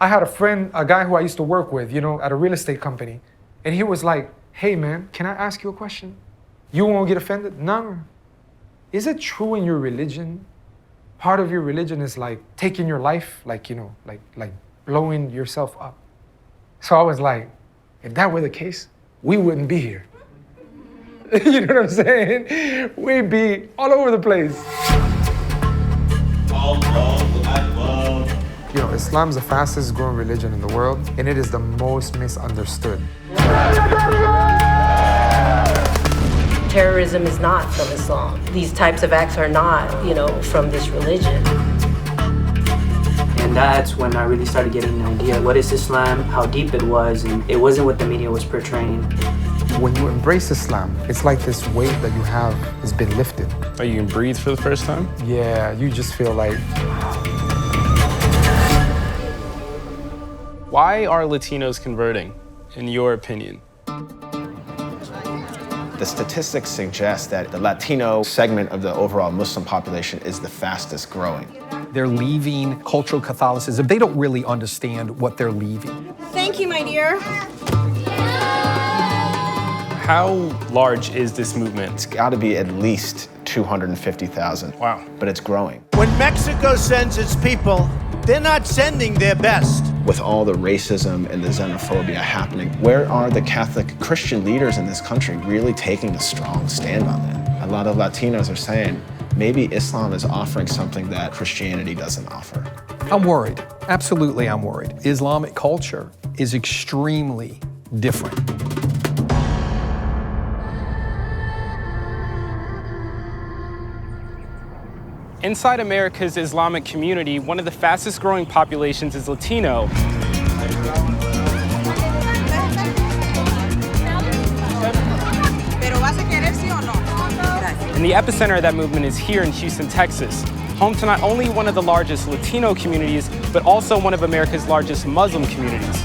I had a friend, a guy who I used to work with, at a real estate company. And he was like, hey man, can I ask you a question? You won't get offended? No. Is it true in your religion? Part of your religion is like taking your life, like blowing yourself up. So I was like, if that were the case, we wouldn't be here. You know what I'm saying? We'd be all over the place. Islam's the fastest growing religion in the world, and it is the most misunderstood. Terrorism is not from Islam. These types of acts are not, from this religion. And that's when I really started getting an idea. What is Islam? How deep it was, and it wasn't what the media was portraying. When you embrace Islam, it's like this weight that you have has been lifted. Oh, you can breathe for the first time? Yeah, you just feel like... Why are Latinos converting, in your opinion? The statistics suggest that the Latino segment of the overall Muslim population is the fastest growing. They're leaving cultural Catholicism. They don't really understand what they're leaving. Thank you, my dear. How large is this movement? It's got to be at least 250,000. Wow. But it's growing. When Mexico sends its people, they're not sending their best. With all the racism and the xenophobia happening, where are the Catholic Christian leaders in this country really taking a strong stand on that? A lot of Latinos are saying, maybe Islam is offering something that Christianity doesn't offer. I'm worried. Absolutely, I'm worried. Islamic culture is extremely different. Inside America's Islamic community, one of the fastest growing populations is Latino. And the epicenter of that movement is here in Houston, Texas, home to not only one of the largest Latino communities, but also one of America's largest Muslim communities.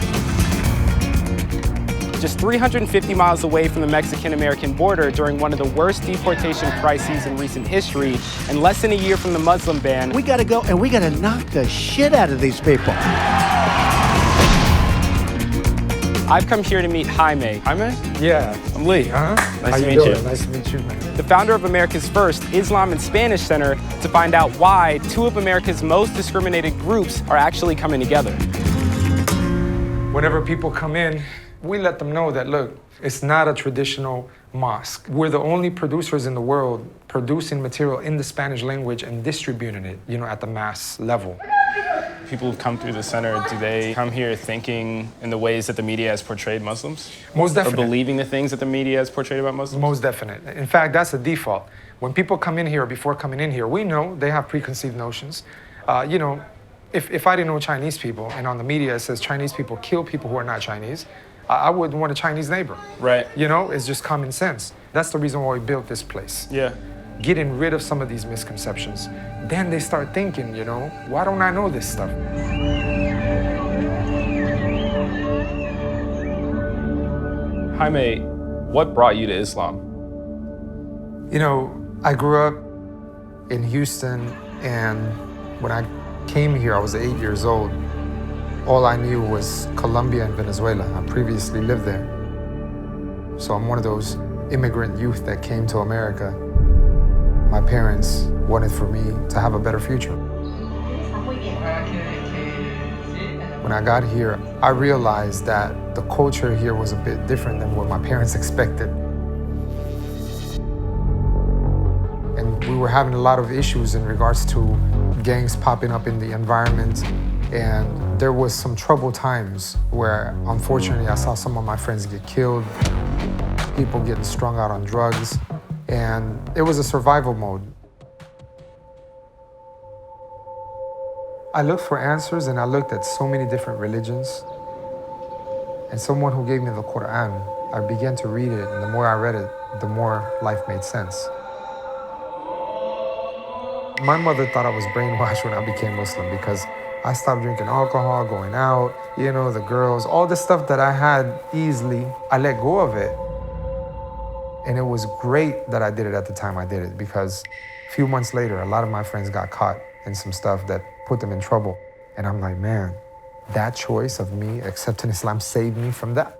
Just 350 miles away from the Mexican-American border during one of the worst deportation crises in recent history, and less than a year from the Muslim ban. We gotta go and we gotta knock the shit out of these people. I've come here to meet Jaime. Jaime? Yeah. I'm Lee. Nice to meet you. Nice to meet you, man. The founder of America's first Islam and Spanish Center to find out why two of America's most discriminated groups are actually coming together. Whenever people come in, we let them know that, look, it's not a traditional mosque. We're the only producers in the world producing material in the Spanish language and distributing it, at the mass level. People who come through the center, do they come here thinking in the ways that the media has portrayed Muslims? Most definitely. Or believing the things that the media has portrayed about Muslims? Most definite. In fact, that's the default. When people come in here, before coming in here, we know they have preconceived notions. If I didn't know Chinese people, and on the media it says Chinese people kill people who are not Chinese, I wouldn't want a Chinese neighbor. Right. It's just common sense. That's the reason why we built this place. Yeah. Getting rid of some of these misconceptions. Then they start thinking, why don't I know this stuff? Jaime, what brought you to Islam? I grew up in Houston, and when I came here, I was 8 years old. All I knew was Colombia and Venezuela. I previously lived there. So I'm one of those immigrant youth that came to America. My parents wanted for me to have a better future. When I got here, I realized that the culture here was a bit different than what my parents expected. And we were having a lot of issues in regards to gangs popping up in the environment. And there was some troubled times where, unfortunately, I saw some of my friends get killed, people getting strung out on drugs, and it was a survival mode. I looked for answers, and I looked at so many different religions. And someone who gave me the Quran, I began to read it, and the more I read it, the more life made sense. My mother thought I was brainwashed when I became Muslim because I stopped drinking alcohol, going out, the girls, all the stuff that I had easily, I let go of it. And it was great that I did it at the time I did it, because a few months later, a lot of my friends got caught in some stuff that put them in trouble. And I'm like, man, That choice of me accepting Islam saved me from that.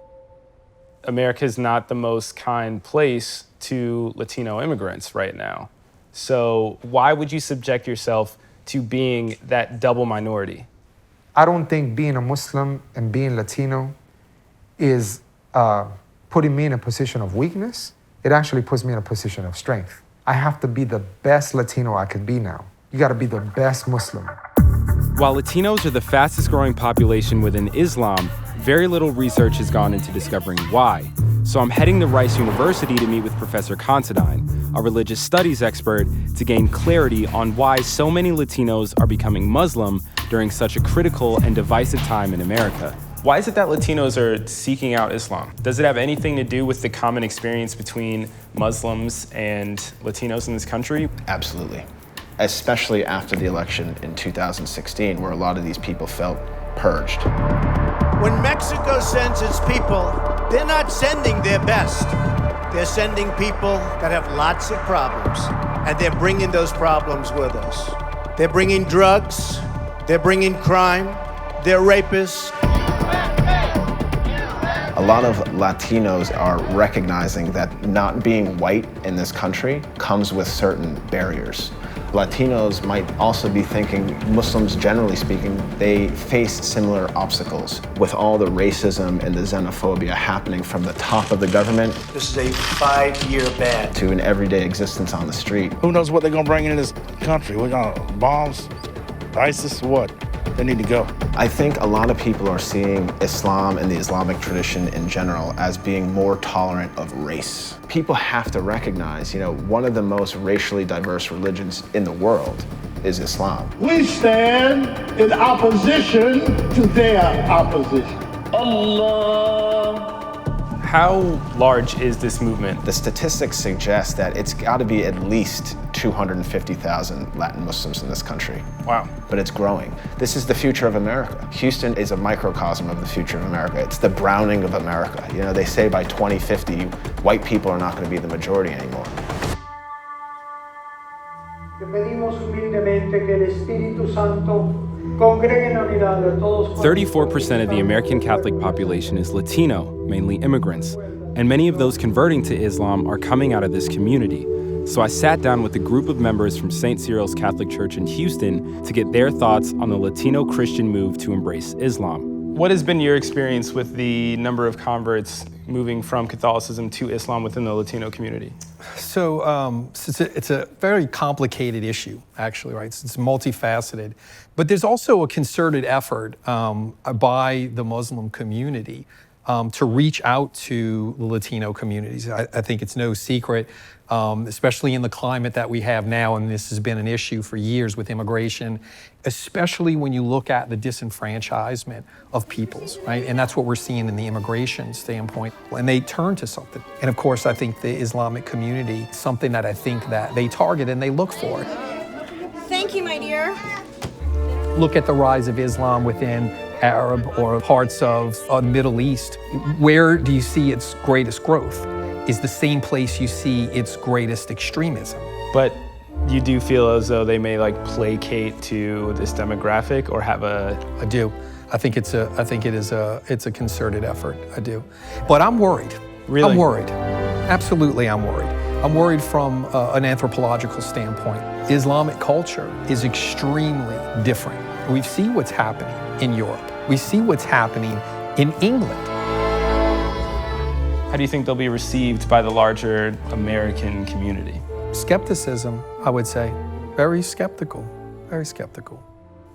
America is not the most kind place to Latino immigrants right now. So why would you subject yourself to being that double minority? I don't think being a Muslim and being Latino is putting me in a position of weakness. It actually puts me in a position of strength. I have to be the best Latino I could be now. You gotta be the best Muslim. While Latinos are the fastest growing population within Islam, very little research has gone into discovering why. So I'm heading to Rice University to meet with Professor Considine, a religious studies expert, to gain clarity on why so many Latinos are becoming Muslim during such a critical and divisive time in America. Why is it that Latinos are seeking out Islam? Does it have anything to do with the common experience between Muslims and Latinos in this country? Absolutely. Especially after the election in 2016, where a lot of these people felt purged. When Mexico sends its people, they're not sending their best. They're sending people that have lots of problems, and they're bringing those problems with us. They're bringing drugs, they're bringing crime, they're rapists. A lot of Latinos are recognizing that not being white in this country comes with certain barriers. Latinos might also be thinking, Muslims generally speaking, they face similar obstacles with all the racism and the xenophobia happening from the top of the government. This is a 5-year ban. To an everyday existence on the street. Who knows what they're gonna bring into this country? We're gonna bombs, ISIS, what? They need to go. I think a lot of people are seeing Islam and the Islamic tradition in general as being more tolerant of race. People have to recognize, one of the most racially diverse religions in the world is Islam. We stand in opposition to their opposition. Allah. How large is this movement? The statistics suggest that it's got to be at least 250,000 Latin Muslims in this country. Wow. But it's growing. This is the future of America. Houston is a microcosm of the future of America. It's the Browning of America. They say by 2050, white people are not going to be the majority anymore. 34% of the American Catholic population is Latino, mainly immigrants, and many of those converting to Islam are coming out of this community. So I sat down with a group of members from St. Cyril's Catholic Church in Houston to get their thoughts on the Latino Christian move to embrace Islam. What has been your experience with the number of converts moving from Catholicism to Islam within the Latino community? So it's a very complicated issue, actually, right? It's multifaceted. But there's also a concerted effort by the Muslim community to reach out to the Latino communities. I think it's no secret, especially in the climate that we have now, and this has been an issue for years with immigration, especially when you look at the disenfranchisement of peoples, right? And that's what we're seeing in the immigration standpoint. And they turn to something. And of course, I think the Islamic community, something that I think that they target and they look for. Thank you, my dear. Look at the rise of Islam within Arab or parts of the Middle East. Where do you see its greatest growth? Is the same place you see its greatest extremism. But you do feel as though they may placate to this demographic or have a... I do. I think it's a concerted effort. I do. But I'm worried. Really? I'm worried. Absolutely, I'm worried. I'm worried from an anthropological standpoint. Islamic culture is extremely different. We see what's happening in Europe. We see what's happening in England. How do you think they'll be received by the larger American community? Skepticism, I would say. Very skeptical, very skeptical.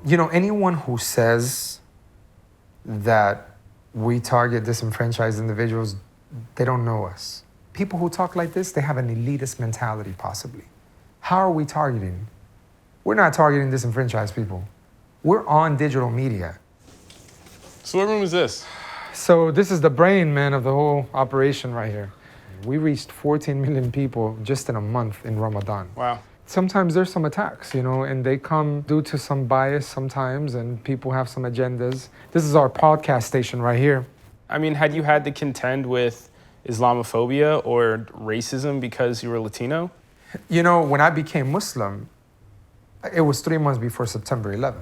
Anyone who says that we target disenfranchised individuals, they don't know us. People who talk like this, they have an elitist mentality, possibly. How are we targeting? We're not targeting disenfranchised people. We're on digital media. So what room is this? So this is the brain, man, of the whole operation right here. We reached 14 million people just in a month in Ramadan. Wow. Sometimes there's some attacks, and they come due to some bias sometimes, and people have some agendas. This is our podcast station right here. I mean, had you had to contend with Islamophobia or racism because you were Latino? When I became Muslim, it was 3 months before September 11th.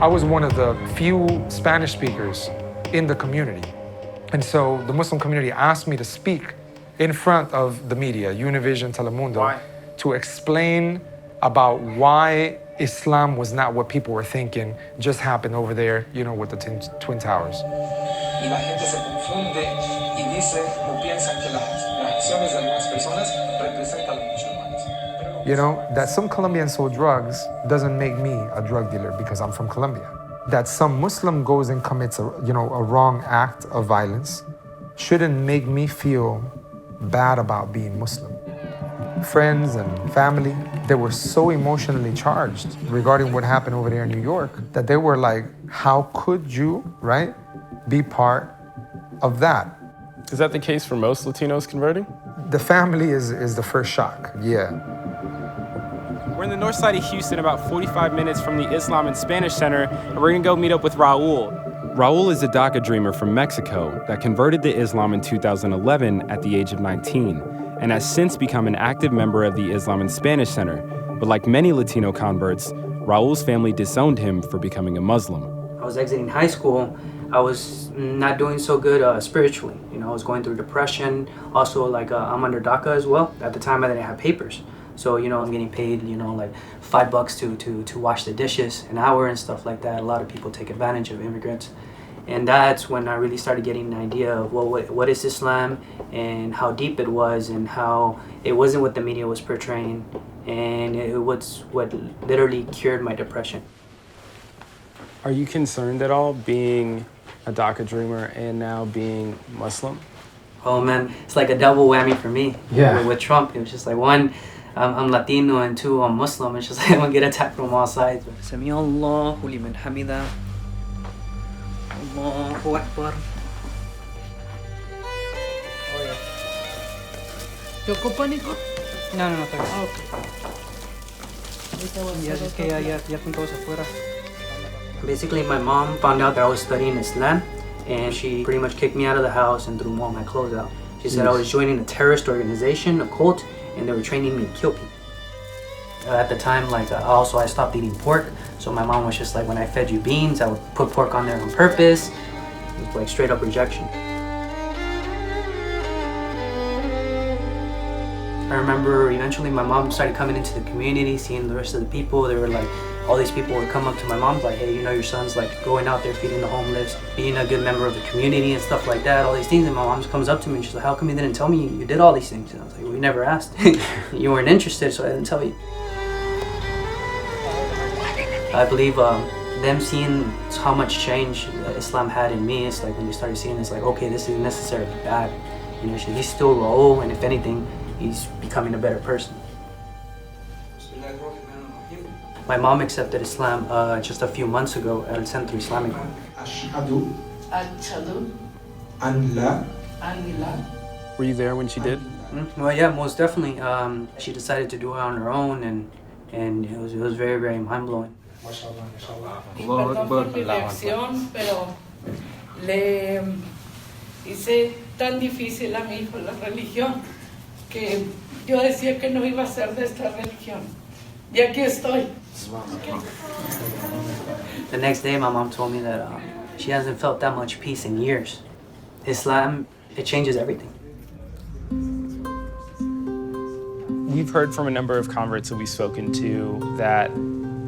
I was one of the few Spanish speakers in the community. And so the Muslim community asked me to speak in front of the media, Univision, Telemundo, to explain about why Islam was not what people were thinking just happened over there, you know, with the Twin Towers. Y la gente se confunde y dice o piensan que las acciones de algunas personas representan a los musulmanes. You know, that some Colombians sold drugs doesn't make me a drug dealer because I'm from Colombia. That some Muslim goes and commits a wrong act of violence shouldn't make me feel bad about being Muslim. Friends and family, they were so emotionally charged regarding what happened over there in New York that they were like, how could you, right, be part of that? Is that the case for most Latinos converting? The family is the first shock, yeah. We're in the north side of Houston, about 45 minutes from the Islam and Spanish Center, and we're gonna go meet up with Raul. Raul is a DACA dreamer from Mexico that converted to Islam in 2011 at the age of 19, and has since become an active member of the Islam and Spanish Center. But like many Latino converts, Raul's family disowned him for becoming a Muslim. I was exiting high school. I was not doing so good spiritually. You know, I was going through depression. Also, like, I'm under DACA as well. At the time, I didn't have papers. So, you know, I'm getting paid, you know, like $5 to wash the dishes an hour and stuff like that. A lot of people take advantage of immigrants. And that's when I really started getting an idea of, well, what is Islam and how deep it was and how it wasn't what the media was portraying. And it was what literally cured my depression. Are you concerned at all being a DACA dreamer and now being Muslim? Oh man, it's like a double whammy for me. Yeah. With Trump, it was just like one, I'm Latino, and two, I'm Muslim. It's just like I'm gonna get attacked from all sides. Sami Allahu liman hamida. Allahu Akbar. ¿Te ocupa, Nico? No, está bien. Okay. Ya es que ya están todos afuera. Basically, my mom found out that I was studying Islam, and she pretty much kicked me out of the house and threw all my clothes out. She said I was joining a terrorist organization, a cult, and they were training me to kill people. At the time, like, I stopped eating pork, so my mom was just like, when I fed you beans, I would put pork on there on purpose. It was like straight up rejection. I remember eventually my mom started coming into the community, seeing the rest of the people. They were like, all these people would come up to my mom like, hey, you know, your son's like going out there feeding the homeless, being a good member of the community and stuff like that, all these things. And my mom just comes up to me and she's like, how come you didn't tell me you did all these things? And I was like, we never asked. You weren't interested, so I didn't tell you. I believe them seeing how much change Islam had in me, it's like when they started seeing this, like, okay, this isn't necessarily bad. You know, he's still Raul, and if anything, he's becoming a better person. My mom accepted Islam just a few months ago at El Centro Islamic. Ashhadu an la. Were you there when she did? Well, yeah, most definitely. She decided to do it on her own, and it was very, very mind-blowing. Perdón por mi reacción, pero le hice tan difícil a mi hijo la religión que yo decía que no iba a ser de esta religión. Y aquí estoy. The next day, my mom told me that she hasn't felt that much peace in years. Islam, it changes everything. We've heard from a number of converts that we've spoken to that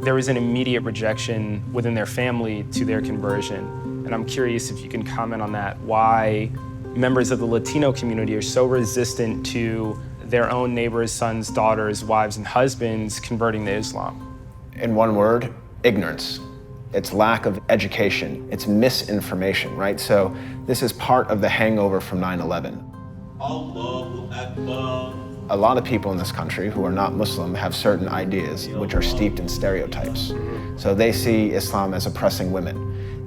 there was an immediate rejection within their family to their conversion. And I'm curious if you can comment on that, why members of the Latino community are so resistant to their own neighbors' sons, daughters, wives, and husbands converting to Islam. In one word, ignorance. It's lack of education. It's misinformation, right? So this is part of the hangover from 9/11. Allahu Akbar. A lot of people in this country who are not Muslim have certain ideas which are steeped in stereotypes. So they see Islam as oppressing women.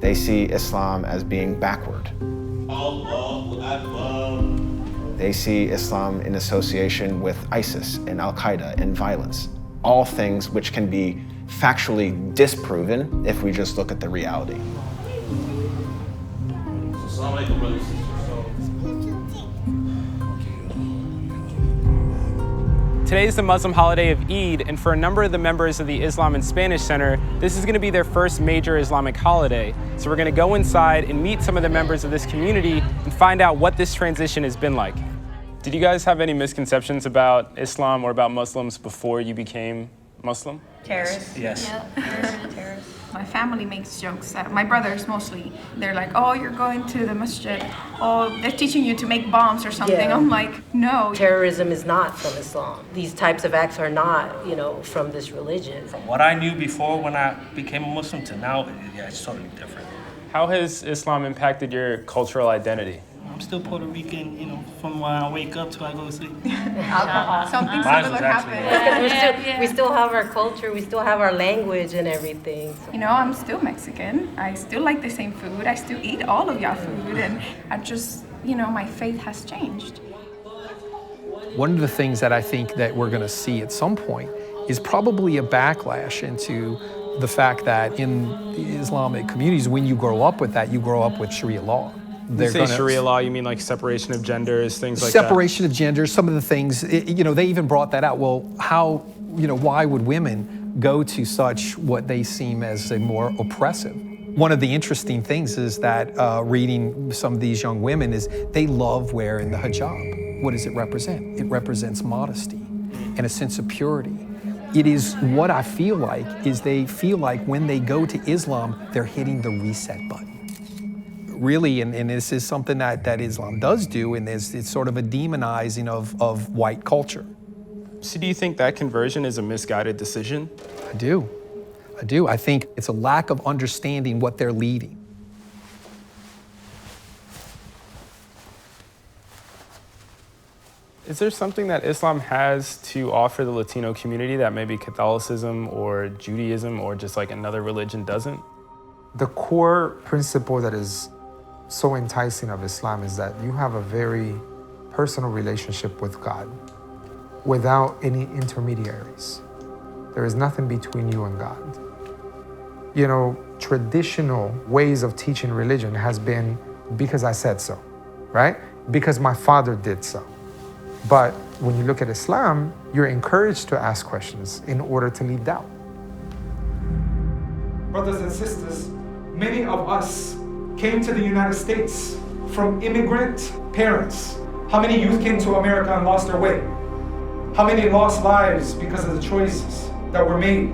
They see Islam as being backward. Allahu Akbar. They see Islam in association with ISIS and Al-Qaeda and violence. All things which can be factually disproven if we just look at the reality. Assalamu alaikum, brothers. Today is the Muslim holiday of Eid, and for a number of the members of the Islam and Spanish Center, this is going to be their first major Islamic holiday. So we're going to go inside and meet some of the members of this community and find out what this transition has been like. Did you guys have any misconceptions about Islam or about Muslims before you became Muslim? Terrorists. Yes. Yeah. Terrorists. My family makes jokes. My brothers mostly. They're like, "Oh, you're going to the masjid. Oh, they're teaching you to make bombs or something." Yeah. I'm like, no. Terrorism is not from Islam. These types of acts are not, from this religion. From what I knew before when I became a Muslim to now, yeah, it's totally different. How has Islam impacted your cultural identity? I'm still Puerto Rican, from when I wake up till I go to sleep. Something similar happened. We still have our culture, we still have our language and everything. I'm still Mexican. I still like the same food. I still eat all of y'all food. And I just, my faith has changed. One of the things that I think that we're going to see at some point is probably a backlash into the fact that in the Islamic communities, when you grow up with that, you grow up with Sharia law. When you say Sharia law, you mean like separation of genders, things like that? Separation of genders, some of the things, they even brought that out. Well, why would women go to such what they seem as a more oppressive? One of the interesting things is that reading some of these young women is they love wearing the hijab. What does it represent? It represents modesty and a sense of purity. It is what I feel like is they feel like when they go to Islam, they're hitting the reset button. Really, and this is something that Islam does do, and it's sort of a demonizing of white culture. So do you think that conversion is a misguided decision? I do. I think it's a lack of understanding what they're leading. Is there something that Islam has to offer the Latino community that maybe Catholicism or Judaism or just like another religion doesn't? The core principle that is so enticing of Islam is that you have a very personal relationship with God without any intermediaries. There is nothing between you and God. Traditional ways of teaching religion has been because I said so, right? Because my father did so. But when you look at Islam, you're encouraged to ask questions in order to leave doubt. Brothers and sisters, many of us came to the United States from immigrant parents. How many youth came to America and lost their way? How many lost lives because of the choices that were made?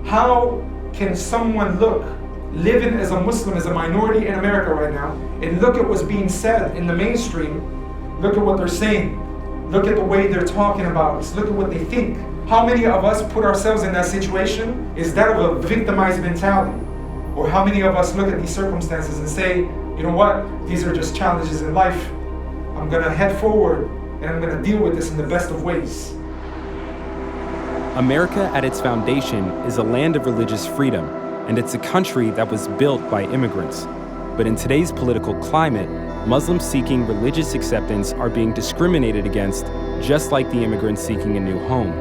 How can someone look, living as a Muslim, as a minority in America right now, and look at what's being said in the mainstream, look at what they're saying, look at the way they're talking about us, look at what they think. How many of us put ourselves in that situation? Is that of a victimized mentality? Or how many of us look at these circumstances and say, you know what, these are just challenges in life. I'm gonna head forward and I'm gonna deal with this in the best of ways. America at its foundation is a land of religious freedom, and it's a country that was built by immigrants. But in today's political climate, Muslims seeking religious acceptance are being discriminated against, just like the immigrants seeking a new home.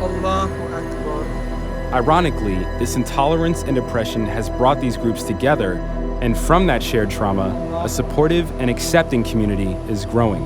Allahu Akbar. Ironically, this intolerance and oppression has brought these groups together, and from that shared trauma, a supportive and accepting community is growing.